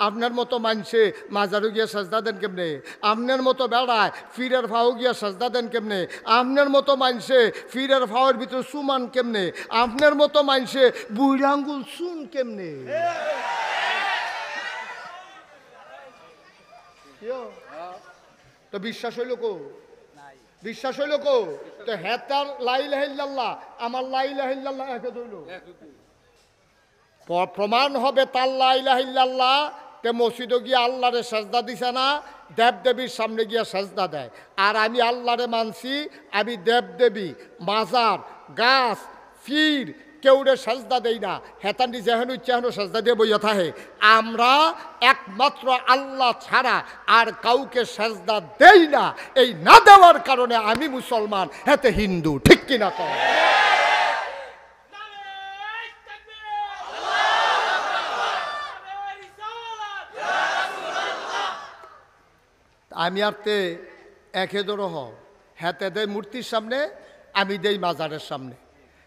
আপনার মতো মানুষে মাজারু গিয়া সাজদা দেন কেমনে? আপনার মতো বেড়ায় ফিরের ফাও গিয়া সাজদা দেন কেমনে? আপনার মতো মানুষে ফিরের ফাওয়ের ভিতরে সুমান কেমনে? আপনার মতো মানুষে বুড়ি আঙ্গুল শুন কেমনে? তো বিশ্বাস হইল কো? বিশ্বাস হইল কো? তো হেতার লা ইলাহা ইল্লাল্লাহ আমার লা ইলাহা ইল্লাল্লাহ একে ধইল। প্রমাণ হবে তার লা ইলাহা ইল্লাল্লাহ। তে মসজিদে গিয়ে আল্লাহরে সাজদা দিছে না, দেবদেবীর সামনে গিয়া সাজদা দেয়। আর আমি আল্লাহরে মানছি, আমি দেবদেবী মাজার গাছ ফির কেউরে সাজদা দেই না। হেতান্ডি যেহেন ইচ্ছা হেন সাজদা দিয়ে বইয়া থাকে। আমরা একমাত্র আল্লাহ ছাড়া আর কাউকে সাজদা দেই না। এই না দেওয়ার কারণে আমি মুসলমান, হেতে হিন্দু। ঠিক কিনা কর? আমি আর তে একে দর হেতে দেয় মূর্তির সামনে, আমি দেই মাজারের সামনে।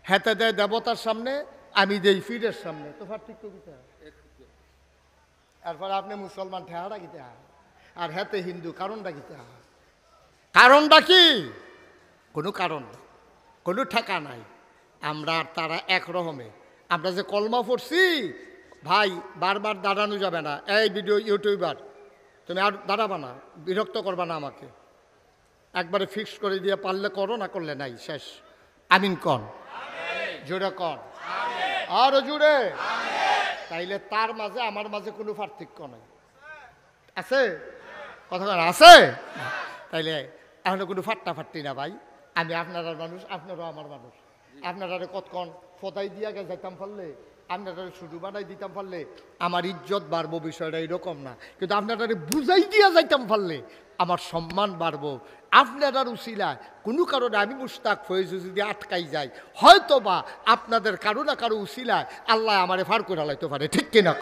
হেতে দেয় দেবতার সামনে, আমি দেই ফিরের সামনে। তো পার্থক্য কিতা? এরপর আপনি মুসলমান ঠেহারা কিতা আর হেতে হিন্দু, কারণটা কিতা? কারণটা কি? কোনো কারণ নেই, কোনো ঠেকা নাই। আমরা আর তারা একরকমে। আমরা যে কলমা পড়ছি ভাই, বারবার দাঁড়ানো যাবে না। এই ভিডিও ইউটিউবার, তুমি আর দাঁড়াবা না, বিরক্ত করবা না আমাকে। একবারে ফিক্স করে দিয়ে পারলে করো, না করলে নাই, শেষ। আমিন কন, জোরে কন, আরো জোরে। তাইলে তার মাঝে আমার মাঝে কোনো পার্থক্য নাই, আছে? কথা আছে? তাইলে এখনো কোনো ফাট্টাফাট্টি না ভাই। আমি আপনার মানুষ, আপনারও আমার মানুষ। আপনারা কতক্ষণ ফদাই দিয়া গে যাইতাম পারলে, আপনারা শুরু বানাই দিতাম পারলে আমার ইজ্জত বাড়বো, বিষয়টা এরকম না। কিন্তু আপনারা বুঝাই দিয়া যাইতাম পারলে আমার সম্মান বাড়বো। আপনার উসিলায় কোনো কারণে আমি মুশতাক ফয়েজ যদি আটকাই যাই, হয়তো বা আপনাদের কারো না কারো উসিলায় আল্লাহ আমারে ফার করে লাইতে পারে। ঠিক কিনা?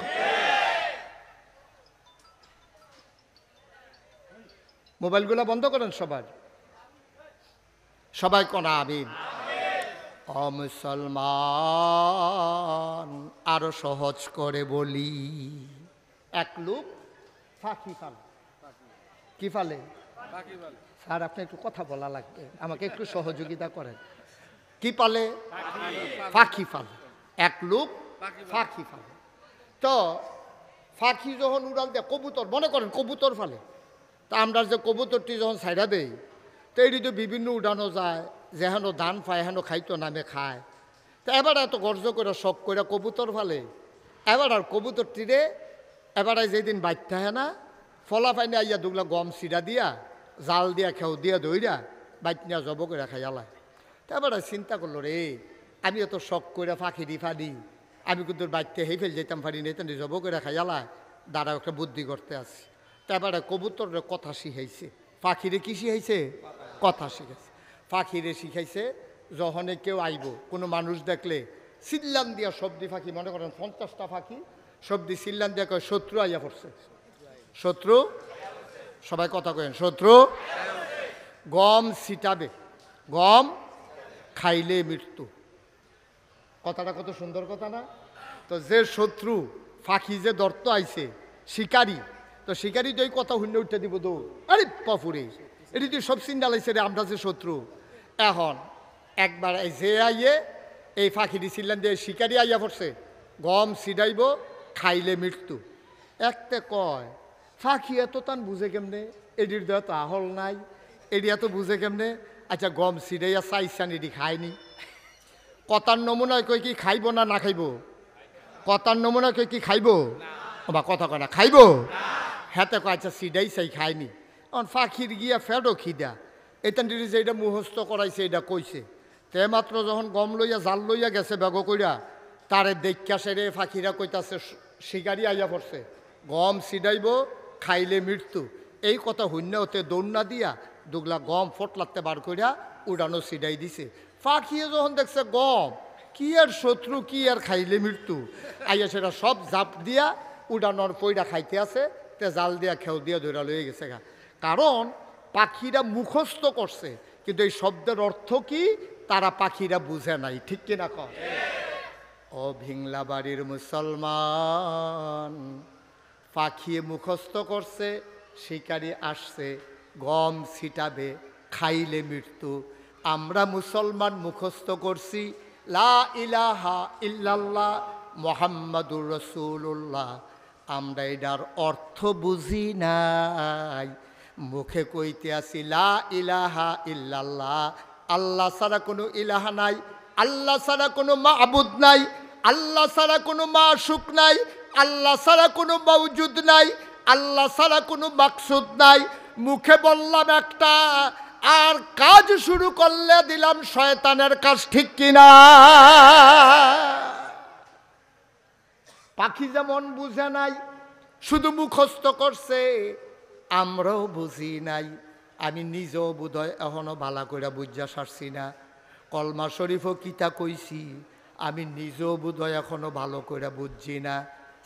মোবাইলগুলো বন্ধ করেন সবার, সবাই কোনা আমিন। ও মুসলমান, আরো সহজ করে বলি, এক লোক ফাঁকি ফালে। কি ফালে? স্যার আপনি একটু কথা বলা লাগবে, আমাকে একটু সহযোগিতা করেন। কি পালে? ফাঁকি ফালে। এক লোক ফাঁকি ফালে। তো ফাঁকি যখন উড়াল দেয়, কবুতর মনে করেন কবুতর ফালে, তা আমরা যে কবুতরটি যখন ছাইড়া দেই, তো এটি তো বিভিন্ন উড়ানো যায়, যেহেন ধান পায় হেন খাইতো নামে খায়। তো এবার এত গর্জ করে শখ করে কবুতর ফালে। এবার আর কবুতরটিরে এবারে যেদিন বাচ্চা হয় না, ফলা পাইনি আইয়া দুগলা গম সিরা দিয়া জাল দিয়া খেউ দিয়া দইরা বাইতনিয়া জব করে খাইয়ালায়। তো এবার চিন্তা করলো, রে আমি এত শখ করে ফাঁকি দি ফাদি, আমি কিন্তু বাচ্চা হেই ফেল যেতাম পারি না, তেন জব করে খাইয়ালায়। দাঁড়াও একটা বুদ্ধি করতে আসি। তো এবারে কবুতরের কথা শিখাইছে, পাখিরে কি শিখাইছে? কথা শিখাইছে। পাখিরে শিখাইছে যখনে কেউ আইব, কোনো মানুষ দেখলে সিল্লান দিয়া সবজি ফাঁকি, মনে করেন 50টা ফাঁকি সবজি সিল্লান দিয়া কয় শত্রু আইয়া পড়ছে। শত্রু, সবাই কথা কেন, শত্রু। গম ছিটাবে, গম খাইলে মৃত্যু। কথাটা কত সুন্দর কথা না? তো যে শত্রু ফাঁকি যে দর্ত আইছে, শিকারি, তো শিকারি তো এই কথা শূন্য উঠতে দিব দৌড়, আরে পাপুরে এটি তুই সব চিন্তা লাগছে রে, আমরা যে শত্রু। এখন একবার যে আইয়ে এই ফাঁকি দিছিলেন যে শিকারি আইয়া পড়ছে, গম ছিটাইব খাইলে মৃত্যু। একটা কয় ফাঁকি এত টান বুঝে কেমনে, এটির দেহ তো আহল নাই, এটি এত বুঝে কেমনে? আচ্ছা গম ছিটাইয়া চাইছান, এটি খায়নি। কথার নমুনায় কই কি খাইব না না খাইব? কথার নমুনায় কই কি খাইব? বা কথা কয় না খাইব। হাতে কয় আচ্ছা সিডাই চাই খায়নি। এখন ফাঁকির গিয়া ফেডো খিদা, এটান যে এটা মুখস্থ করাইছে এটা কইছে। তে মাত্র যখন গম লইয়া জাল লইয়া গেছে বেগ কইরা, তারে দেখা সেরে ফাঁকিরা কইতাছে শিকারি আইয়া পড়ছে, গম সিডাইব খাইলে মৃত্যু। এই কথা শূন্য হতে দৌড়না দিয়া দুগলা গম ফটলাতে বার কইরা উড়ানো সিডাই দিছে। ফাঁকিয়ে যখন দেখছে গম কি আর শত্রু, কি আর খাইলে মৃত্যু, আইয়া সেটা সব জাপ দিয়া উড়ানোর পইরা খাইতে আছে। তে জাল দিয়া খেউ দিয়া ধরা লয়ে গেছে গা। কারণ পাখিরা মুখস্থ করছে, কিন্তু এই শব্দের অর্থ কি তারা পাখিরা বুঝে নাই। ঠিক কিনা কর? ও ভিংলা বাড়ির মুসলমান, পাখিয়ে মুখস্থ করছে, শিকারি আসছে, গম ছিটাবে, খাইলে মৃত্যু। আমরা মুসলমান মুখস্থ করছি লা ইলাহা ইল্লাল্লাহ মুহাম্মাদুর রাসূলুল্লাহ। আমরা এটার অর্থ বুঝি নাই, মুখে কইতে আসি লা ইলাহা ইল্লাল্লাহ, আল্লাহ ছাড়া কোনো ইলাহা নাই, আল্লাহ ছাড়া কোনো মাবুদ নাই, আল্লাহ ছাড়া কোনো মাশুক নাই, আল্লাহ ছাড়া কোনো মওজুদ নাই, আল্লাহ ছাড়া কোনো মাকসুদ নাই। মুখে বললাম একটা, আর কাজ শুরু করলে দিলাম শয়তানের কাজ, ঠিক কিনা? পাখি যেমন বুঝে নাই, শুধু মুখস্থ করছে, আমরাও বুঝি নাই। আমি নিজেও বোধহয় এখনো ভালো করে বুঝা সারছি না। কলমা শরীফও কিতা কইছি, আমি নিজেও বোধহয় এখনো ভালো করে বুঝছি না।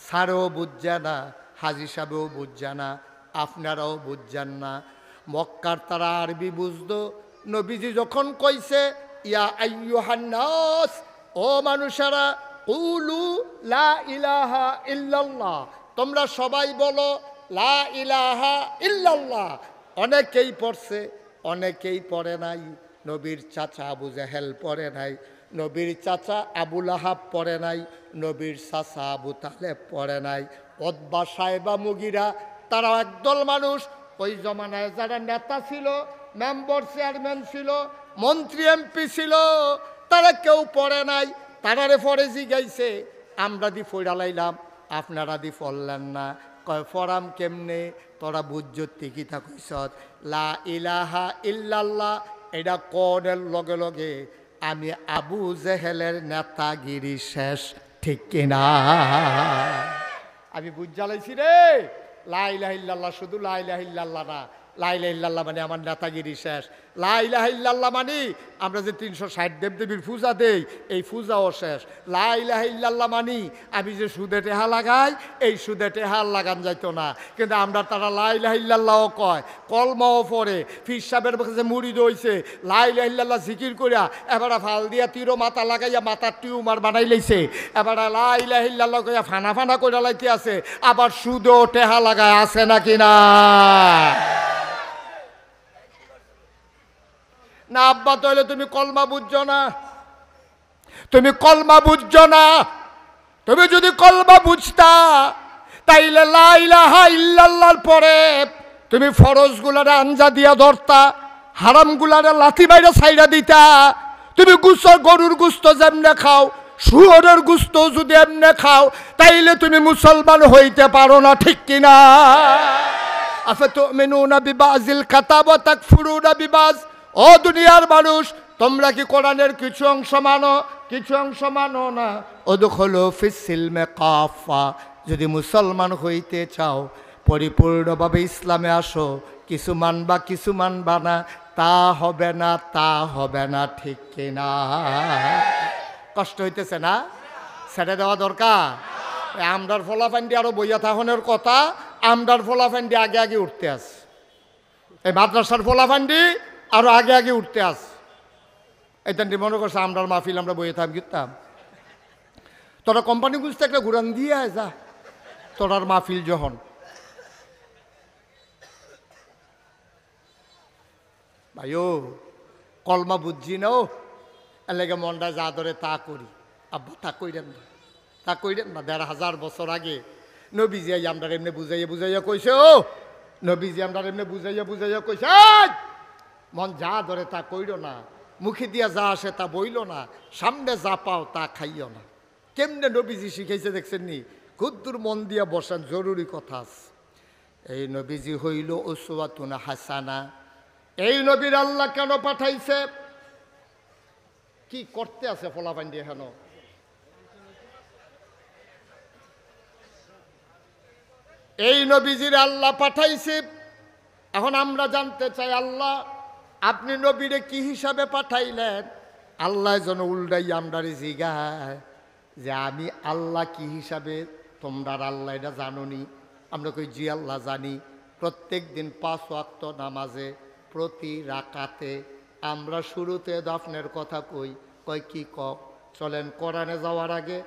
স্যারও বুঝছে না, হাজি সাহেবও বুঝছে না, আপনারাও বুঝছেন না। মক্কার তারা আরবি বুঝতো। নবীজি যখন কইছে ইয়া আইয়ুহান নাস, ও মানুষেরা, কুলু লা ইলাহা ইল্লাল্লাহ, তোমরা সবাই বলো লা ইলাহা ইল্লাল্লাহ। অনেকেই পড়ছে, অনেকেই পড়ে নাই। নবীর চাচা আবু জাহেল পড়ে নাই, নবীর চাচা আবু লাহাব পড়ে নাই, নবীর চাচা আবু তালেব পড়ে নাই। উতবা সাইবা মুগিরা, তারা একদল মানুষ। ওই জমানায় যারা নেতা ছিল, মেম্বার চেয়ারম্যান ছিল, মন্ত্রী এমপি ছিল, তারা কেউ পড়ে নাই। তারারে পড়ে জিগাইছে, আমরা দি ফইরালাইলাম, আপনারা দি পড়লেন না। কয় ফরাম কেমনে? তোরা বুঝ্যতি কিতা কইছত লা ইলাহা ইল্লাল্লাহ, এটা কনের লগে লগে আমি আবু জেহেলের নেতাগিরি শেষ, ঠিক কিনা? আমি বুঝালাইছি রে, লা ইলাহা ইল্লাল্লাহ শুধু লা ইলাহা ইল্লাল্লাহ না, লা ইলাহা ইল্লাল্লাহ মানে আমার নেতাগিরি শেষ। লা ইলাহা ইল্লাল্লাহ মানে আমরা যে 360 দেবদেবীর পূজা দেই, এই পূজাও শেষ। লা ইলাহা ইল্লাল্লাহ মানে আমি যে সুদে টেহা লাগাই, এই সুদে টেহা লাগান যাইতো না। কিন্তু আমরা তারা লা ইলাহা ইল্লাল্লাহও কয়, কলমাও পড়ে। পীর সাহেবের কাছে মুরিদ হইছে, লা ইলাহা ইল্লাল্লাহ জিকির কইরা এবারে ফাল দিয়া তীরও মাথা লাগাইয়া মাথার টিউমার বানাই লাইছে। এবারে লা ইলাহা ইল্লাল্লাহ কইয়া ফানা ফানা কইরা লাইতে আছে, আবার সুদও টেহা লাগায়, আছে নাকি না? না আব্বা, তাহলে তুমি কলমা বুঝছো না, তুমি কলমা বুঝছো না। তুমি যদি কলমা বুঝতা, তাইলে লা ইলাহা ইল্লাল্লাহর পরে তুমি ফরজগুলারে আঞ্জা দিয়া ধরতা, হারামগুলারে লাথি বাইরে ছাইড়া দিতা। তুমি গরুর গুস্ত যেমনে খাও, শুয়োরের গুস্ত যদি এমনে খাও, তাইলে তুমি মুসলমান হইতে পারো না, ঠিক কিনা? আফাতুমিনুনা বিবাযিল কিতাব ওয়া তাকফুরুনা বিবায। ও দুনিয়ার মানুষ, তোমরা কি কোরআনের কিছু অংশ মানো, কিছু অংশ মানো না? উদখুলু ফিস সিলমে কাফা, যদি মুসলমান হইতে চাও, পরিপূর্ণভাবে ইসলামে আসো। কিছু মানবা কিছু মানবা না, তা হবে না, তা হবে না, ঠিক কিনা? কষ্ট হইতেছে না? ছেড়ে দেওয়া দরকার। আমরার ফলাফান্ডি আরো বইয়া থাকনের কথা, আমরার ফলাফান্ডি আগে আগে উঠতে আস। এই মাদ্রাসার ফলাফান্ডি আরো আগে আগে উঠতে আস। এইটানটি মনে করছে আমরার মাহফিল আমরা বইয়ে থাম গিতাম। তোরা কোম্পানি গুছতে একটা ঘুরান দিয়ে আয় যা, তোরার মাহফিল যখন। ভাইও কলমা বুঝছি না, ও এলাকা মনটা যা ধরে তা করি। আব্বা তা কইরেন না, তা কইরেন না। ১,৫০০ বছর আগে নবীজি আমরা এমনি বুঝাইয়া বুঝাইয়া কইছে, ও নবীজি আমরা এমনি বুঝাইয়া বুঝাইয়া কইছে, মন যা ধরে তা কইর না, মুখে দিয়া যা আসে তা বইল না, সামনে যা পাও তা খাইও না। কেমনে নবীজি শিখাইছে দেখছেন নি? খুদ্দুর মন দিয়া বসান, জরুরি কথা আছে। এই নবীজি হইল উসওয়াতুন হাসানা। এই নবীর আল্লাহ কেন পাঠাইছে? কি করতে আছে ফলাফান্ডি? এখন এই নবীজির আল্লাহ পাঠাইছে। এখন আমরা জানতে চাই, আল্লাহ আপনি নবীরে কি হিসাবে পাঠাইলেন? আল্লাহ যেন উল্টাই আমরারে জিগায় যে আমি আল্লাহ কি হিসাবে, তোমরা আল্লাহ এটা জানোনি? আমরা কই জি আল্লাহ জানি। প্রত্যেক দিন 5 ওয়াক্ত নামাজে প্রতি রাকাতে আমরা শুরুতে দাফনের কথা কই। কয় কি চলেন কোরআনে যাওয়ার আগে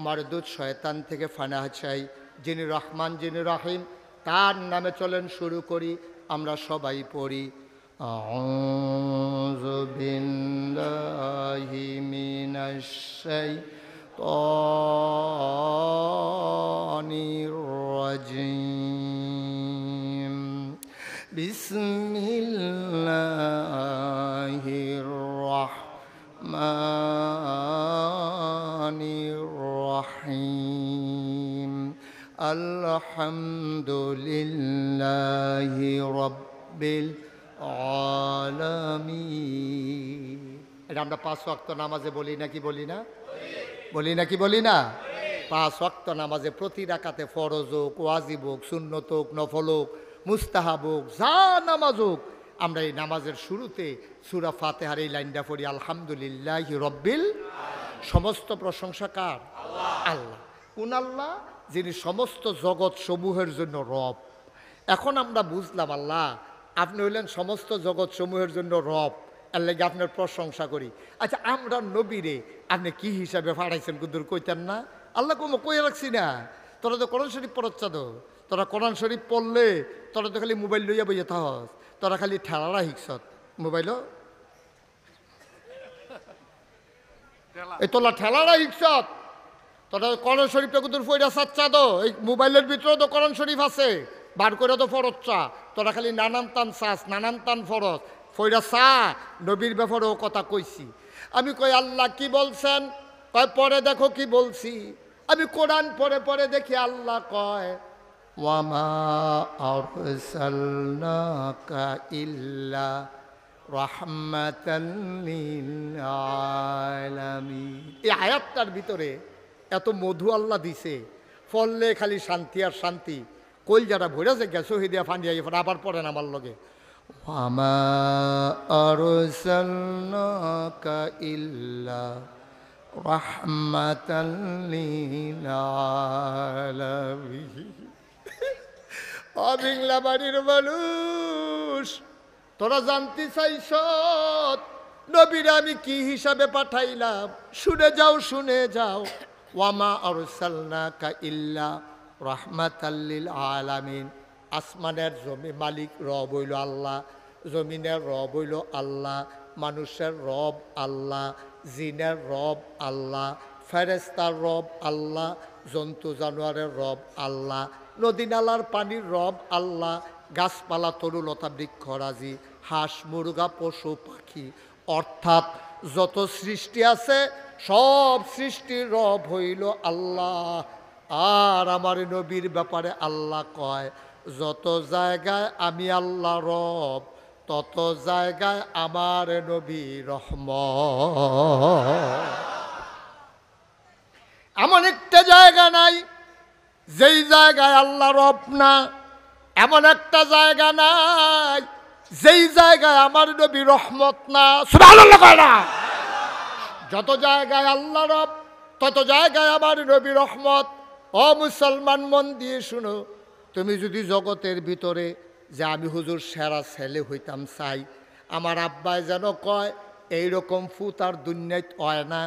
মারদুদ শয়তান থেকে ফানাহ চাই, যিনি রহমান যিনি রহিম, তার নামে চলেন শুরু করি। আমরা সবাই পড়ি আউযু বিল্লাহি মিনাশ শাইতানির রাজিম। বিসমিল্লাহির রাহমানির রাহিম। আলহামদুলিল্লাহি রাব্বিল আলামিন। এটা আমরা 5 ওয়াক্ত নামাজে বলি নাকি বলি না? বলি নাকি বলি না? 5 ওয়াক্ত নামাজে প্রতি রাকাতে ফরজ হোক, ওয়াজিব হোক, সুন্নত হোক, নফল হোক, মুস্তাহাব হোক, যা নামাজ হোক, আমরা এই নামাজের শুরুতে সূরা ফাতিহার এই লাইনটা পড়ি, আলহামদুলিল্লাহি রাব্বিল। সমস্ত প্রশংসা কার? আল্লাহ। কোন আল্লাহ? যিনি সমস্ত জগৎ সমূহের জন্য রব। এখন আমরা বুঝলাম আল্লাহ আপনি হইলেন সমস্ত জগৎ সমূহের জন্য রব, এর লাগে আপনার প্রশংসা করি। আচ্ছা, আমরা নবীরে আপনি কি হিসাবে পাঠাইছেন কুদুর কইতেন না? আল্লাহ কোনো কইয়া রাখছি না। তোরা তো কোরআন শরীফ পড়ছ, তো তোরা কোরআন শরীফ পড়লে তোরা তো খালি মোবাইল লইয়া বইয়া থাকস, তোরা খালি ঠেলারা শিখছত মোবাইলও, এই তোলা ঠেলারা শিখছত। তোরা কোরআন শরীফটা কুদুর ফইরা চাচ্ছা, তো এই মোবাইলের ভিতরেও তো কোরআন শরীফ আছে, বার করে তো ফরজ চা। তোরা খালি নানান তান চাস, নানান তান ফরজ ফইরা চা। নবীর ব্যাপারেও কথা কইছি। আমি কই আল্লাহ কি বলছেন? কয় পরে দেখো কি বলছি। আমি কোরআন পড়ে পড়ে দেখি আল্লাহ কয় ওয়ামা আরসালনাকা ইল্লা রাহমাতাল লিল আলামিন। এই আয়াতটার ভিতরে এত মধু আল্লাহ দিছে, ফললে খালি শান্তি আর শান্তি। কইল যারা ভরে যে গেছো হিদিয়া ফান্ডিয়া আবার পড়েন আমার লগে ওয়ামা আরসালনাকা ইল্লা রাহমাতাল লিল আলামিন। অবিংলা বাড়ির মানুষ, তোরা জানতে চাইছ নবীরা আমি কি হিসাবে পাঠাইলাম? শুনে যাও, শুনে যাও। ওয়ামা আরসালনাকা ইল্লা রাহমাতাল লিল আলামিন। আসমানের জমি মালিক রব হইল আল্লাহ, জমিনের রব হইল আল্লাহ, মানুষের রব আল্লাহ, জিনের রব আল্লাহ, ফেরেশতার রব আল্লাহ, জন্তু জানোয়ারের রব আল্লাহ, নদী নালার পানির রব আল্লাহ, গাছপালা তরুলতা বৃক্ষরাজি, হাঁস মুরগা পশু পাখি, অর্থাৎ যত সৃষ্টি আছে সব সৃষ্টির রব হইল আল্লাহ। আর আমার নবীর ব্যাপারে আল্লাহ কয় যত জায়গায় আমি আল্লাহ রব, তত জায়গায় আমার নবী রহমত। এমন একটা জায়গা নাই যেই জায়গায় আল্লাহ রব না, এমন একটা জায়গা নাই যেই জায়গায় আমার নবী রহমত না। সুবহানাল্লাহ কয় না? যত জায়গায় আল্লাহ রব, তত জায়গায় আমার নবী রহমত। ও মুসলমান, মন দিয়ে শুনো, তুমি যদি জগতের ভিতরে যে আমি হুজুর সেরা ছেলে হইতাম চাই, আমার আব্বাই যেন কয় এইরকম ফুত আর দুনিয়ায় হয় না,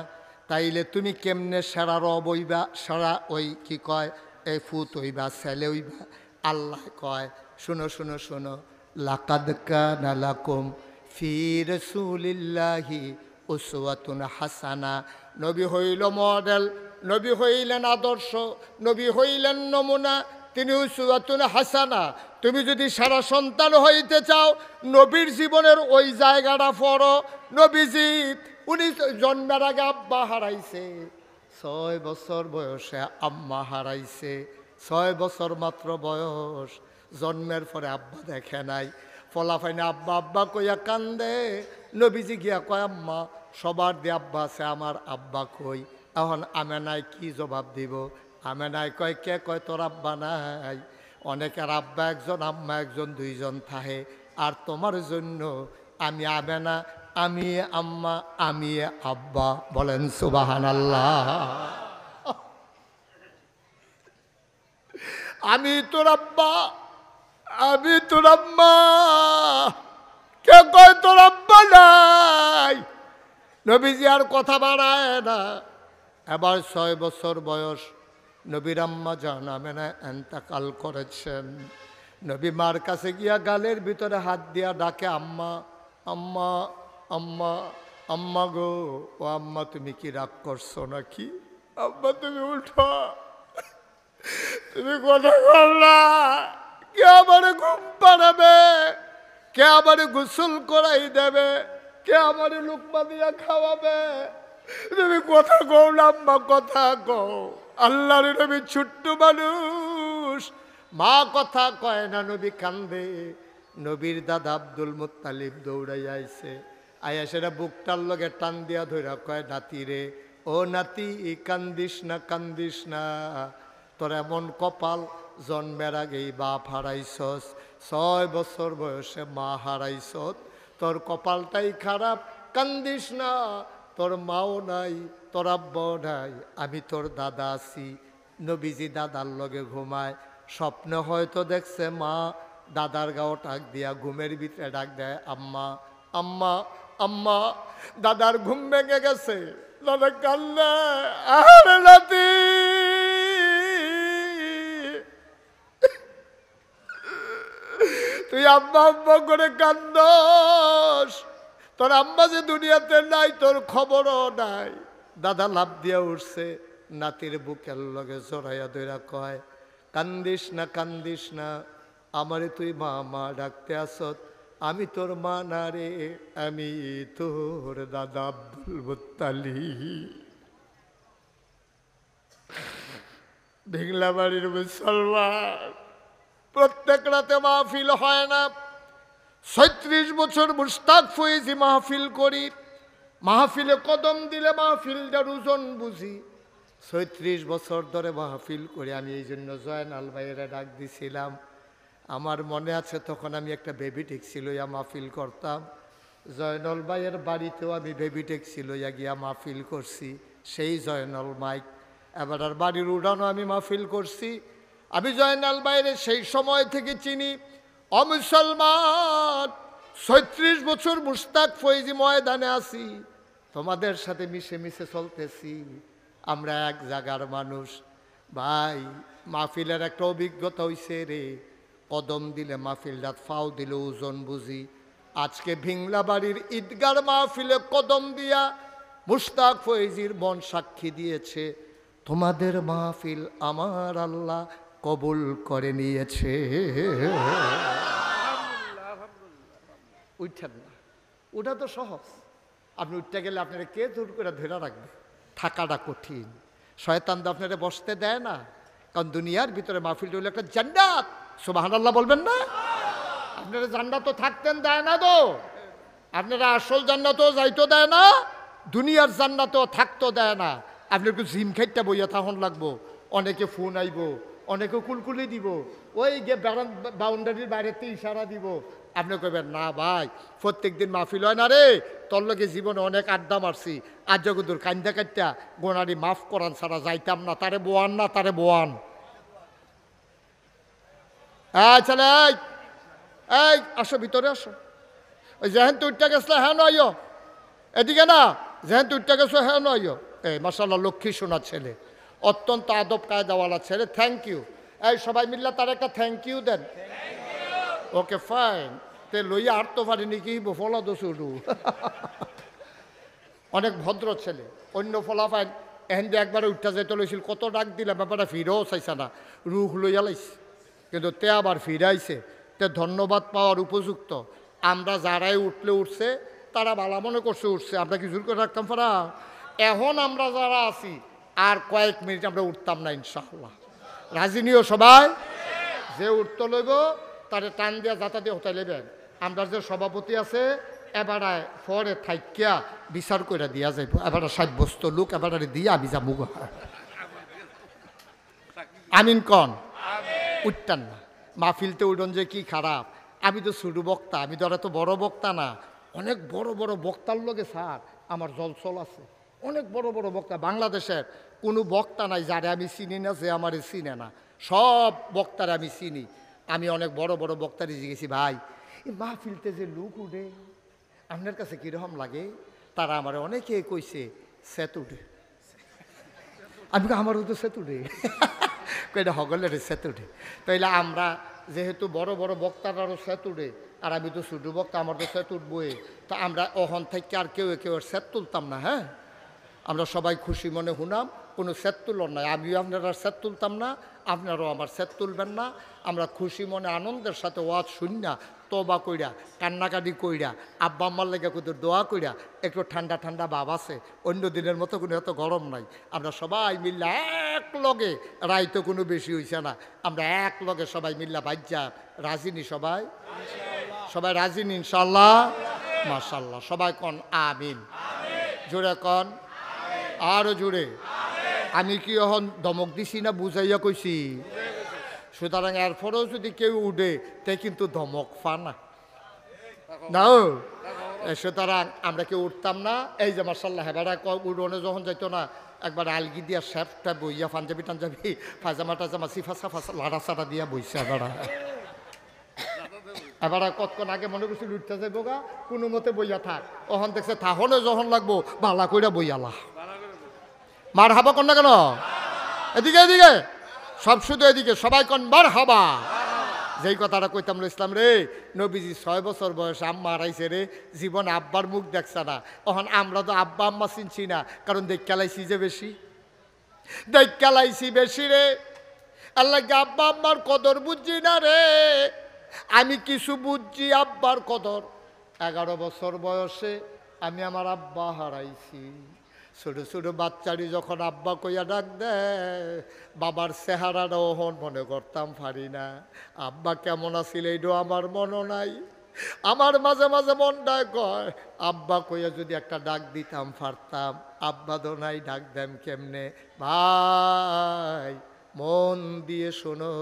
তাইলে তুমি কেমনে সেরা রব হইবা, সেরা ওই কি কয় এই ফুত হইবা, ছেলে হইবা? আল্লাহ কয় শুনো শুনো শুনো, লাকাদ কানা লাকুম ফি রাসূলিল্লাহি উসওয়াতুন হাসানা। নবী হইল মডেল, নবী হইলেন আদর্শ, নবী হইলেন নমুনা, তিনি উসওয়াতুন হাসানা। তুমি যদি সারা সন্তান হইতে চাও, নবীর জীবনের ওই জায়গাটা পড়ো। নবীজি উনি জন্মের আগে আব্বা হারাইছে, 6 বছর বয়সে আম্মা হারাইছে, 6 বছর মাত্র বয়স। জন্মের পরে আব্বা দেখে নাই, ফলাফাইনে আব্বা আব্বা কইয়া কান্দে। নবীজি গিয়া কয় আম্মা সবার দিয়ে আব্বা আছে, আমার আব্বা কই? এখন আমেনায় কি জবাব দিব? আমেনায় কয় কে কয় তোর আব্বা নাই? অনেকের আব্বা একজন আম্মা একজন দুইজন থাহে, আর তোমার জন্য আমি আমেনা, আমি আম্মা, আমি আব্বা। বলেন সুবহানাল্লাহ। আমি তোর আব্বা, আমি তোর আম্মা, কে কয় তোর আব্বা নাই? নবীজি আর কথা বাড়ায় না। এবার 6 বছর বয়স, নবীর আম্মা জান আমেনা এন্তেকাল করেছেন। নবী মার কাছে গিয়া গালের ভিতরে হাত দিয়া ডাকে, আম্মা আম্মা আম্মা আম্মা গো, ও আম্মা তুমি কি রাগ করছো নাকি? আম্মা তুমি উঠো, তুমি কথা বললা, কে আমার ঘুম পাড়াবে, কে আমার গোসল করাই দেবে, কে আমার লুকমা দিয়া খাওয়াবে? তুমি কথা কও না আম্মা, কথা কও। আল্লাহর নবী ছোট্ট মানুষ, মা কথা কয় না, নবী কান্দে। নবীর দাদা আব্দুল মুত্তালিব দৌড়াই আইছে, আয়া সেটা বুকটার লগে টান দিয়া ধইরা কয়, নাতি রে, ও নাতি কান্দিস না, কান্দিস না, তোর এমন কপাল, জন্মের আগেই বাপ হারাইছস, 6 বছর বয়সে মা হারাইছত, তোর কপালটাই খারাপ, কান্দিস না, তোর মাও নাই, তোর আব্বাও নাই, আমি তোর দাদা আছি। নবীজি দাদার লগে ঘুমায়, স্বপ্নে হয়তো দেখছে মা দাদার গাও টাক দিয়া ঘুমের ভিতরে ডাক দেয়, আম্মা আম্মা আম্মা। দাদার ঘুম ভেঙে গেছে, দাদা কান্না, আরে নাতি তুই আম্মা আম্মা করে কান্দস, তোর আম্মা যে দুনিয়াতে নাই, তোর খবরও নাই। দাদা লাভ দিয়া উঠছে, নাতির বুকের লগে জড়াইয়া ধইরা কয়, কান্দিস না, কান্দিস না, আমারে তুই মা মা ডাকতে আসত, আমি তোর মা না রে, আমি তোর দাদা আব্দুল মুত্তালিব। ভিংলাবাড়ির মুসলমান, প্রত্যেক রাতে মাহফিল হয় না। 36 বছর মুশতাক ফয়েজি মাহফিল করি, মাহফিলে কদম দিলে মাহফিলটার ওজন বুঝি। 36 বছর ধরে মাহফিল করি আমি, এই জন্য জয়নাল ভাইয়েরা ডাক দিছিলাম। আমার মনে আছে তখন আমি একটা বেবি ট্যাক্সি লইয়া মাহফিল করতাম। জয়নাল ভাইয়ের বাড়িতেও আমি বেবি ট্যাক্সি লইয়া গিয়া মাহফিল করছি, সেই জয়নাল মাইক। এবার আর বাড়ির উড়ানো আমি মাহফিল করছি। আমি জয়নাল ভাইয়ের সেই সময় থেকে চিনি। অমুসলমান, 36 বছর মুশতাক ফয়েজি ময়দানে আছি, তোমাদের সাথে মিশে মিশে চলতেছি, আমরা এক জায়গার মানুষ। ভাই মাহফিলের একটা অভিজ্ঞতা হইছে রে, কদম দিলে মাহফিলটা ফাও দিলে ওজন বুঝি। আজকে ভিংলাবাড়ির ঈদগার মাহফিলে কদম দিয়া মুশতাক ফয়েজির মন সাক্ষী দিয়েছে, তোমাদের মাহফিল আমার আল্লাহ কবুল করে নিয়েছে। উঠছেন না, ওটা তো সহজ। আপনি উঠতে গেলে আপনারা কে দূর করে ধরে রাখবে? থাকাটা কঠিন। শয়তান তো আপনারা বসতে দেয় না, কারণ দুনিয়ার ভিতরে মাহফিলটা হলো একটা জান্নাত। সুবহানাল্লাহ বলবেন না? আপনারা জান্নাতও থাকতেন দেয় না তো, আপনারা আসল জান্নাতও যাইতো দেয় না, দুনিয়ার জান্নাতও থাকতো দেয় না। আপনি একটু জিম খাইতে বইয়া থাকুন লাগবো, অনেকে ফোন আইব, অনেকে কুলকুলি দিব, ওই গে বাউন্ডারির বাইরেতে ইশারা দিব। আপনি কইবেন না ভাই প্রত্যেক দিন মাহফিল হয় না রে, তোর লগে জীবনে অনেক আড্ডা মারছি, আজ জগদুর কান্দা কাটটা গোনারি মাফ করান ছাড়া যাইতাম না, তারে বোয়ান না, তারে বোয়ান। চলে এই আসো ভিতরে আসো। ওই যেহেন তো উঠতে গেছিল হ্যাঁ নয়, এদিকে না, যেহেন তো উঠতে গেছো হ্যাঁ নয়। এই মাশাআল্লাহ লক্ষ্মী সোনার ছেলে, অত্যন্ত আদব কায়দাওয়ালা ছেলে, থ্যাংক ইউ। এই সবাই মিল্লা তার একটা থ্যাংক ইউ দেন। ওকে ফাইন, তে লইয়া আর তো পারিনি কি ফলা দোষু। অনেক ভদ্র ছেলে, অন্য ফলা ফাইন এহেন যে একবারে উঠা যেতে লইছিল, কত ডাক দিলাম ব্যাপারটা ফিরেও চাইছে না, রুখ লইয়া লাইছে, কিন্তু তে আবার ফিরাইছে। তে ধন্যবাদ পাওয়ার উপযুক্ত। আমরা যারাই উঠলে উঠছে, তারা ভালো মনে করছে উঠছে, আমরা কি জোর করে রাখতাম পারা? এখন আমরা যারা আছি আর কয়েক মিনিট আমরা উঠতাম না ইনশাআল্লাহ। রাজি নিও সবাই? যে উঠতে লইব তারে টান দিয়া যাতা দিয়ে হতাই লেবেন। আমরা যে সভাপতি আছে এবারে পরে থাইকিয়া বিচার করে দিয়া যাইব, এবারে সাব্যস্ত লোক এবারে দিয়ে আমি যাবো। আমিন কন উঠতাম না। মাহফিলতে উঠন যে কি খারাপ। আমি তো ছোট বক্তা, আমি তো আর এত বড় বক্তা না। অনেক বড় বড় বক্তার লগে স্যার আমার জলচল আছে, অনেক বড় বড় বক্তা। বাংলাদেশের কোনো বক্তা নাই যারে আমি চিনি না, যে আমারে চিনে না। সব বক্তারে আমি চিনি। আমি অনেক বড় বড় বক্তারে জিজ্ঞেসি, ভাই এই মাহফিলতে যে লোক উঠে আপনার কাছে কীরকম লাগে? তারা আমার অনেকে কইছে সেত উঠে। আমি আমারও তো সেতুরে কইটা হগলের সেতুরে। তাইলে আমরা যেহেতু বড় বড় বক্তারারও সেতুরে, আর আমি তো ছোটো বক্তা, আমার তো সেত উঠবই, তো আমরা অহন থেকে আর কেউ সেত তুলতাম না। হ্যাঁ, আমরা সবাই খুশি মনে হুনাম, কোনো সেত তুলন নাই। আমিও আপনারা সেত তুলতাম না, আপনারাও আমার সেত তুলবেন না। আমরা খুশি মনে আনন্দের সাথে ওয়াজ শুননা, তবা কইরা, কান্নাকাটি কইরা, আব্বা আম্মার লেগে কোথাও দোয়া কইরা, একটু ঠান্ডা ঠান্ডা ভাব আছে। অন্য দিনের মতো কোনো এত গরম নাই। আমরা সবাই মিল্লা এক লগে, রাইতো কোনো বেশি হইছে না, আমরা এক লগে সবাই মিল্লা বাজ্যা রাজিনী। সবাই সবাই রাজিনী ইনশাল্লাহ, মাশাল্লাহ। সবাই কন আমিন, জোরে কন, আরো জোরে। আমি কি এখন ধমক দিছি না বুঝাইয়া কইছি? সুতরাং এরপরেও যদি কেউ উঠে তাই কিন্তু ধমক পা না। সুতরাং আমরা কেউ উঠতাম না। এই যে মার্শাল্লাহ হেবারা উড়নে যখন যাইতো না, একবার আলগি দিয়া শেফটা বইয়া পাঞ্জাবি টাঞ্জাবি পাজামা টাজামা সিফা সাফা লাড়া চাড়া দিয়া বইছে। এবার কতক্ষণ আগে মনে করছি উঠতে যাইব গা, কোনো মতে বইয়া থাক। ওখান দেখছে তাহলে যখন লাগবো বালা কইরা বইয়ালা। মার হাবা কন না কেন? এদিকে এদিকে সব শুধু এদিকে সবাই কন মার হাবা। যেই কথাটা কইতাম ইসলাম রে, নবীজি 6 বছর বয়সে আম্মা হারাইছে রে, জীবন আব্বার মুখ দেখছে না। তখন আমরা তো আব্বা আম্মা চিনছি না, কারণ দেখালাইছি যে বেশি, দেখালাইছি বেশি রে। আল্লাহ আব্বা আম্মার কদর বুঝছি না রে। আমি কিছু বুঝছি আব্বার কদর। 11 বছর বয়সে আমি আমার আব্বা হারাইছি। ছোট ছোট বাচ্চারি যখন আব্বা কইয়া ডাক দেয়, বাবার চেহারাটা ওহন মনে করতাম পারি না। আব্বা কেমন আছিল এইটাও আমার মনে নাই। আমার মাঝে মাঝে মনটায় কয় আব্বা কইয়া যদি একটা ডাক দিতাম পারতাম। আব্বা তো নাই, ডাক দেম কেমনে? ভাই মন দিয়ে শোনো,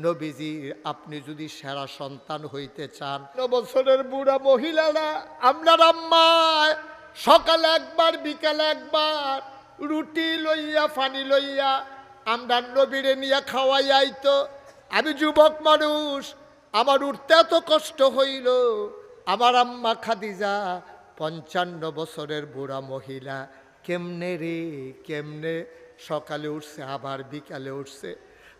নবীজি আপনি যদি সেরা সন্তান হইতে চান, 9 বছরের বুড়া মহিলারা আপনার আম্মায় সকালে একবার বিকালে একবার রুটি লইয়া পানি লইয়া আমরা নবীরে নিয়ে খাওয়াই আইতো। আমি যুবক মানুষ, আমার উঠতে এত কষ্ট হইল। আমার আম্মা খাদিজা 55 বছরের বুড়া মহিলা, কেমনে রে কেমনে সকালে উঠছে আবার বিকালে উঠছে।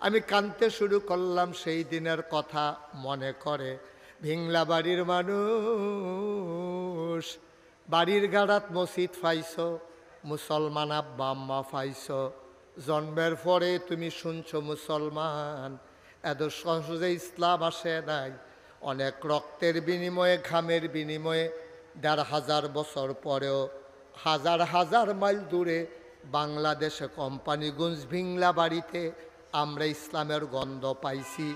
আমি কাঁদতে শুরু করলাম। সেই দিনের কথা মনে করে। ভিংলা বাড়ির মানুষ, বাড়ির গাড়াত মসজিদ পাইছ, মুসলমান আব্বা আম্মা পাইছ, জন্মের পরে তুমি শুনছো মুসলমান। এত সহজে ইসলাম আসে নাই। অনেক রক্তের বিনিময়ে, ঘামের বিনিময়ে 1500 বছর পরেও হাজার হাজার মাইল দূরে বাংলাদেশে কোম্পানিগঞ্জ ভিংলা বাড়িতে আমরা ইসলামের গন্ধ পাইছি।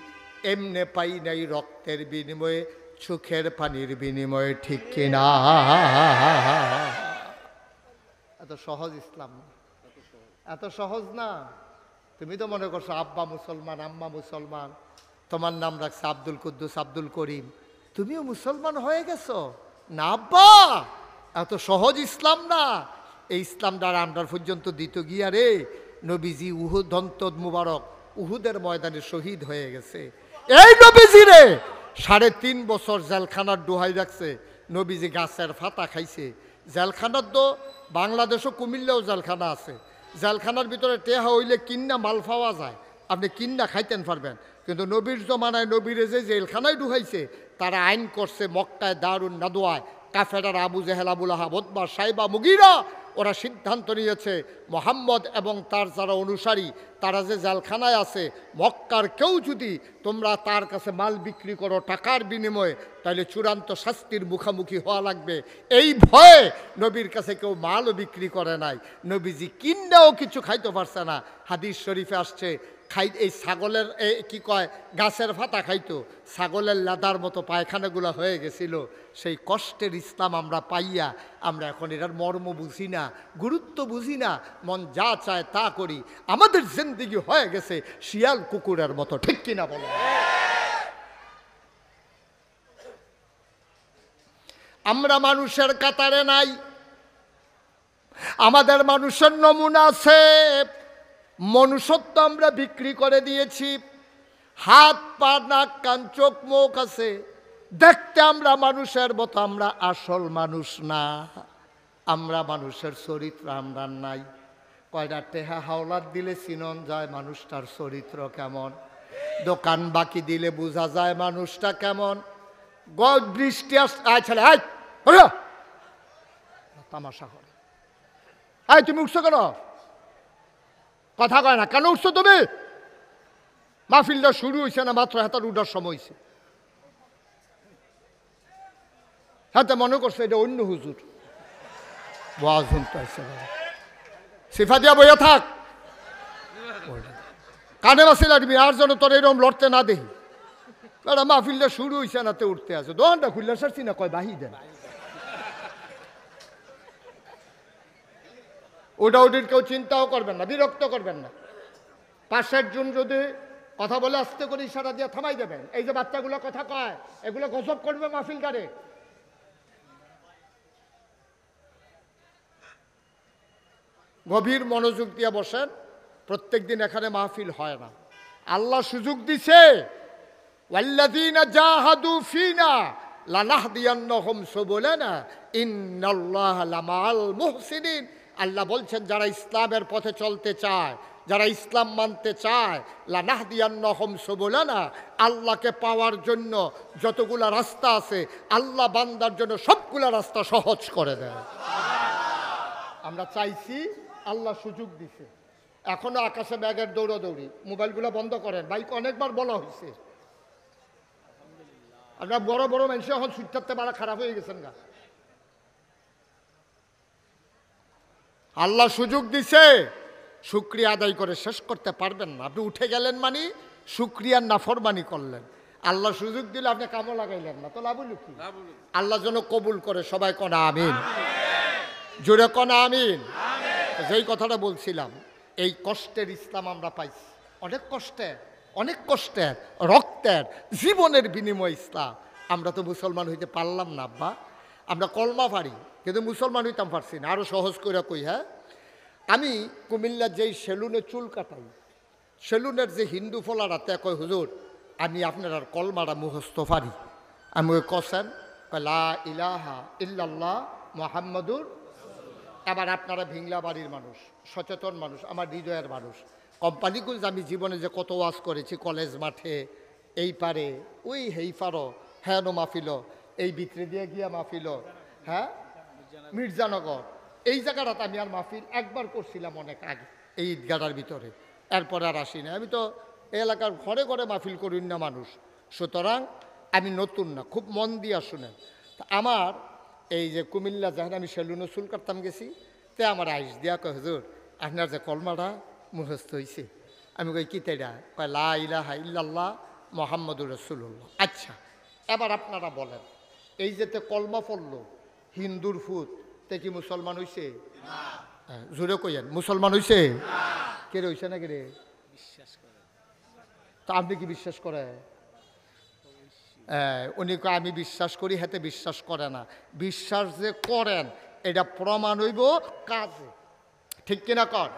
এমনে পাই নাই রক্তের বিনিময়ে, চোখের পানির বিনিময়ে, ঠিক কিনা? এত সহজ ইসলাম না, এত সহজ না। তুমি তো মনে করছো আব্বা মুসলমান আম্মা মুসলমান, তোমার নাম রাখছে আব্দুল কুদ্দুস আব্দুল করিম, তুমিও মুসলমান হয়ে গেছো না। আব্বা এত সহজ ইসলাম না। এই ইসলামটা আমরা পর্যন্ত দিত গিয়া রে, নবীজি উহুদ দন্তদ মুবারক উহুদের ময়দানে শহীদ হয়ে গেছে। এই নবীজি রে 3.5 বছর জেলখানার দোহাই রাখছে। নবীজি গাছের ফাতা খাইছে। জেলখানার তো বাংলাদেশও কুমিল্লাও জেলখানা আছে। জেলখানার ভিতরে টেহা হইলে কিন্না মাল পাওয়া যায়, আপনি কিন্না খাইতেন পারবেন। কিন্তু নবীর জমানায় নবীরে যে জেলখানায় ঢুকাইছে, তারা আইন করছে মক্কায় দারুন নাদোয়ায় কাফেরার আবু জেহেল আবুল আহাব উতবা সাইবা মুগীরা, ওরা সিদ্ধান্ত নিয়েছে মোহাম্মদ এবং তার যারা অনুসারী তারা যে জেলখানায় আছে, মক্কার কেউ যদি তোমরা তার কাছে মাল বিক্রি করো টাকার বিনিময়ে, তাহলে চূড়ান্ত শাস্তির মুখোমুখি হওয়া লাগবে। এই ভয়ে নবীর কাছে কেউ মালও বিক্রি করে নাই। নবীজি কিন্নাও কিছু খাইতে পারছে না। হাদিস শরীফে আসছে এই ছাগলের কি কয় গাছের ফাতা খাইতো, ছাগলের লাদার মতো পায়খানাগুলো হয়ে গেছিল। সেই কষ্টের ইসলাম আমরা পাইয়া আমরা এখন এটার মর্ম বুঝি না, গুরুত্ব বুঝি না, মন যা চায় তা করি। আমাদের জিন্দেগি হয়ে গেছে শিয়াল কুকুরের মতো, ঠিক কিনা বলো? আমরা মানুষের কাতারে নাই। আমাদের মানুষের নমুনা আছে, মনুষ্যত্ব আমরা বিক্রি করে দিয়েছি। হাত পা নাক কান চোখ মুখ আছে, দেখতে আমরা মানুষের মতো, আমরা আসল মানুষ না। আমরা মানুষের চরিত্র আমরা নাই। কয়টা টেহা হাওলাত দিলে চিনন যায় মানুষটার চরিত্র কেমন, দোকান বাকি দিলে বোঝা যায় মানুষটা কেমন। বৃষ্টি ছেলে তামাশা করে, তুমি উঠছো কেন, কথা কয় না কেন উঠছো তুমি? মাহফিলটা শুরু হয়েছে না মাত্র, হাতার উঠার সময় হয়েছে, হাতে মনে করছে এটা অন্য হুজুর ওয়াজ শুনতে আসছে। সিফা দিয়া বইয়া থাক, কানে বাসি লাগবি আর যেন তোর এরকম লড়তে না দেখি। মাহফিলটা শুরু হয়েছে না তে উঠতে আছে, দোকানটা খুললে সারছি না কয় বাহি দেন। ওটা ওটির কেউ চিন্তাও করবেন না, বিরক্ত করবেন না। 5-7 জন যদি কথা বলে আস্তে করে ইশারা দিয়ে থামাই দেবেন। এই যে বাচ্চাগুলো কথা কয় এগুলো গজব করবে মাহফিলটারে। গভীর মনোযোগ দিয়ে বসেন, প্রত্যেক দিন এখানে মাহফিল হয় না। আল্লাহ সুযোগ দিছে, ওয়াল্লাযীনা জাহাদু ফীনা লানাহদিয়ান্নাহুম সুবুলানা ইন্নাল্লাহা লামাআল মুহসিনিন। আল্লাহ বলছেন যারা ইসলামের পথে চলতে চায়, যারা ইসলাম মানতে চায়, লানাহদিয়ান্নাহুম সুবুলানা, আল্লাহকে পাওয়ার জন্য যতগুলা রাস্তা আছে আল্লাহ বান্দার জন্য সবগুলা রাস্তা সহজ করে দেয়। আমরা চাইছি, আল্লাহ সুযোগ দিছে। এখনো আকাশে ব্যাগের দৌড়াদৌড়ি, মোবাইলগুলো বন্ধ করেন, বাইক অনেকবার বলা হয়েছে। আপনার বড় বড় মানুষ এখন সুইটারতে বাড়া খারাপ হয়ে গেছেন গা। আল্লাহ সুযোগ দিছে, শুকরিয়া আদায় করে শেষ করতে পারবেন না। আপনি উঠে গেলেন মানে শুকরিয়ার নাফরমানি করলেন। আল্লাহ সুযোগ দিলে আপনি কামও লাগাইলেন না, তো লাভ হলো কি? আল্লাহ যেন কবুল করে, সবাই কনা আমিন, জোরে কনা আমিন। যেই কথাটা বলছিলাম, এই কষ্টের ইসলাম আমরা পাইছি, অনেক কষ্টের, অনেক কষ্টের, রক্তের, জীবনের বিনিময় ইসলাম। আমরা তো মুসলমান হইতে পারলাম না আব্বা, আমরা কলমা পারি কিন্তু মুসলমান হইতাম পারছি না। আরও সহজ করে কই, হ্যাঁ, আমি কুমিল্লার যেই সেলুনে চুল কাটাই, সেলুনের যে হিন্দু ফলারা তে কয় হুজুর আমি আপনার আর কলমাটা মুখস্থ পারি। আমি ওই কসেন লা ইলাহা ইল্লাল্লাহ মুহাম্মাদুর। এবার আপনারা ভিংলা বাড়ির মানুষ, সচেতন মানুষ, আমার হৃদয়ের মানুষ। কোম্পানিগুলো আমি জীবনে যে কত ওয়াজ করেছি, কলেজ মাঠে, এই পারে ওই হেই পারো, হ্যাঁ মাহফিল, এই ভিতরে দিয়ে গিয়া মাহফিল, হ্যাঁ মির্জানগর, এই জায়গাটাতে আমি আর মাহফিল একবার করছিলাম অনেক আগে, এই ঈদগাটার ভিতরে, এরপরে আর আসি না। আমি তো এই এলাকার ঘরে ঘরে মাহফিল করি না মানুষ, সুতরাং আমি নতুন না, খুব মন দিয়া শুনেন। আমার এই যে কুমিল্লা যখন আমি সেলুনে চুল কাটতাম গেছি, তে আমার আইস দিয়া কয় হুজুর আপনার যে কলমাটা মুখস্থ হয়েছে। আমি কই কি তেরা? কয় লা ইলাহা ইল্লাল্লাহ মুহাম্মাদুর রাসূলুল্লাহ। আচ্ছা, এবার আপনারা বলেন, এই যেতে কলমা পড়লো হিন্দুর ফুত, তে কি মুসলমান হইছে? জোরে কইয়েন, মুসলমান হইছে? কে রে হইছে না কে রে? তা আপনি কি বিশ্বাস করে? উনি আমি বিশ্বাস করি, হাতে বিশ্বাস করে না। বিশ্বাস যে করেন এটা প্রমাণ হইব কাজে, ঠিক কিনা কর?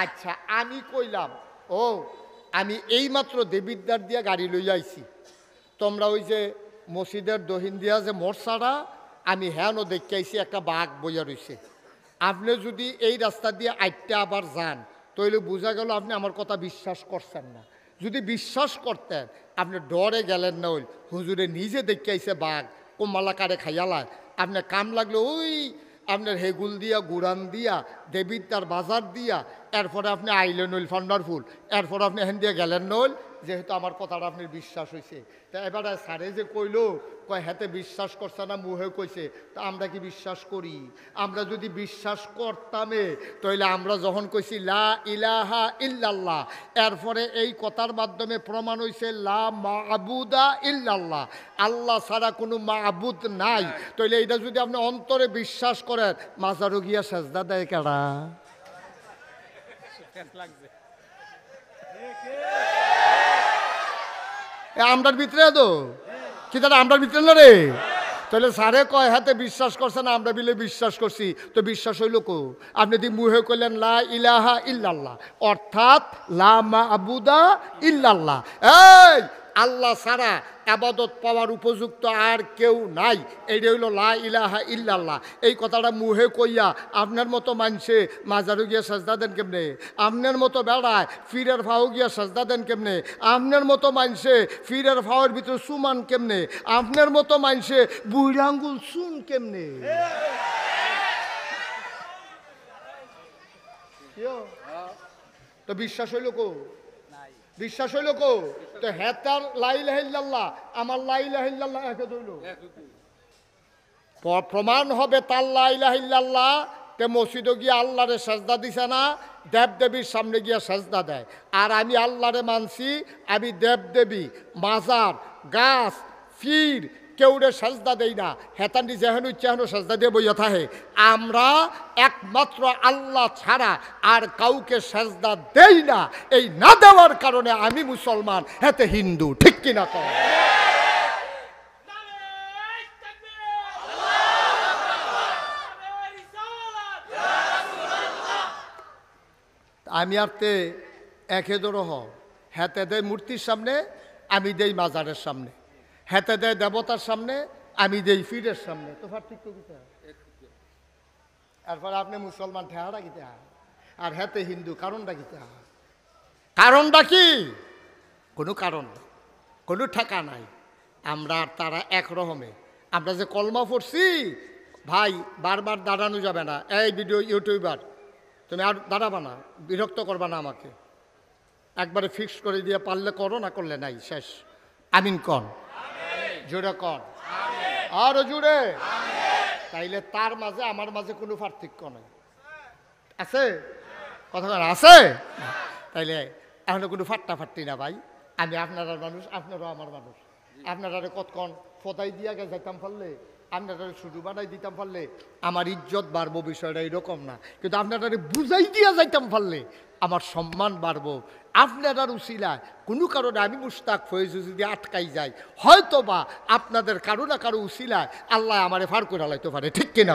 আচ্ছা, আমি কইলাম ও আমি এইমাত্র দেবিদ্বার দিয়া গাড়ি লইয়া আইছি, তোমরা ওই যে মসজিদের দহিন দিয়া যে মোরসাটা, আমি হ্যাঁও দেখে আইছি একটা বাঘ বইয়া রইছে। আপনি যদি এই রাস্তা দিয়ে আইটটা আবার যান, তাহলে বোঝা গেল আপনি আমার কথা বিশ্বাস করছেন না। যদি বিশ্বাস করতেন আপনি ডরে গেলেন না, ওই হুজুরে নিজে দেখে আইছে বাঘ, কোমালাকারে খাইয়ালায়, আপনার কাম লাগলো ওই আপনার হেগুল দিয়া, গুড়ান দিয়া, দেবিদ্বার বাজার দিয়া, এরপরে আপনি আইলেন নইল ফান্ডারফুল, এরপরে আপনি হেন দিয়ে গেলেন নইল, যেহেতু আমার কথাটা আপনার বিশ্বাস হয়েছে। তা এবারে স্যারে যে কইলো, কয় হাতে বিশ্বাস করছে না, মুহে কইছে, তা আমরা কি বিশ্বাস করি? আমরা যদি বিশ্বাস করতামে, তাহলে আমরা যখন কইছি লা ইলাহা ইল্লাল্লাহ, এরপরে এই কথার মাধ্যমে প্রমাণ হয়েছে লা মা'বুদা ইল্লাল্লাহ, আল্লাহ ছাড়া কোনো মা'বুদ নাই। তাহলে এইটা যদি আপনি অন্তরে বিশ্বাস করেন, মাজারও গিয়া সেজদা দেয় কেডা? আমরার ভিতরে তো কি দাদা, আমরার ভিতরে না রে? তাহলে স্যারে কয় হাতে বিশ্বাস করছে না, আমরা বিলে বিশ্বাস করছি, তো বিশ্বাস হইল কো? আপনি যদি মুহে কইলেন লা ইলাহা ইল্লাল্লাহ, অর্থাৎ লা মা'বুদা ইল্লাল্লাহ, এই আল্লাহ ছাড়া আবাদত পাওয়ার উপযুক্ত আর কেউ নাই। এইটা হইল লা ইলাহা ইল্লাল্লাহ। এই কথাটা মুহে কইয়া আপনার মতো মানুষে মাজারু গিয়া সাজদা দেন কেমনে? আপনার মতো বেড়ায় ফিরের ফাও গিয়া সাজদা দেন কেমনে? আপনার মতো মানুষে ফিরের ফাওয়ের ভিতরে সুমান কেমনে? আপনার মতো মানুষে বুড়া আঙ্গুল শুন কেমনে? তো বিশ্বাস হইল কো? বিশ্বাস হইল কো? তো হেতার লা ইলাহা ইল্লাল্লাহ আমার লা ইলাহা ইল্লাল্লাহ একে হইল। প্রমাণ হবে তার লা ইলাহা ইল্লাল্লাহ। তে মসজিদে গিয়ে আল্লাহরে সাজদা দিছে না, দেবদেবীর সামনে গিয়া সাজদা দেয়। আর আমি আল্লাহরে মানছি, আমি দেবদেবী, মাজার, গাছ, ফির কেউরে সাজদা দেই না। হেতান্ডি যেহেন ইচ্ছাহেন সাজদা দিয়ে বইয়া থাকে। আমরা একমাত্র আল্লাহ ছাড়া আর কাউকে সাজদা দেই না। এই না দেওয়ার কারণে আমি মুসলমান, হেতে হিন্দু। ঠিক কিনা কর? আমি আর তে একে দরো হ। হেতে দেয় মূর্তির সামনে, আমি দেই মাজারের সামনে। হেতে দেয় দেবতার সামনে, আমি দেই ফিরের সামনে। তো পার্থক্য কিতা? এরপরে আপনি মুসলমান ঠেহারা কিতা আর হেতে হিন্দু, কারণটা কিতা? কারণটা কি? কোনো কারণ নেই, কোনো ঠেকা নাই। আমরা আর তারা একরকমে। আমরা যে কলমা পড়ছি ভাই, বারবার দাঁড়ানো যাবে না। এই ভিডিও ইউটিউবার, তুমি আর দাঁড়াবা না, বিরক্ত করবা না আমাকে। একবারে ফিক্স করে দিয়ে পারলে করো, না করলে নাই, শেষ। আমিন কন, জোরে কন, আরো জোরে। তাইলে তার মাঝে আমার মাঝে কোনো পার্থক্য নেই, আছে? কথা আছে? তাইলে এখন কোনো ফাট্টাফাট্টি না ভাই। আমি আপনারা মানুষ, আপনারাও আমার মানুষ। আপনারা কতক্ষণ ফদাই দিয়া গে যাইতাম পারলে, আপনারা শুধু বানাই দিতাম পারলে আমার ইজ্জত বাড়বো, বিষয়টা এরকম না। কিন্তু আপনারা বুঝাই দিয়া যাইতাম পারলে আমার সম্মান বাড়বো। আপনার উসিলায় কোনো কারণে আমি মুশতাক ফয়েজ যদি আটকাই যাই, হয়তো বা আপনাদের কারো না কারো উসিলায় আল্লাহ আমারে ফার করে লাইতে পারে। ঠিক কিনা?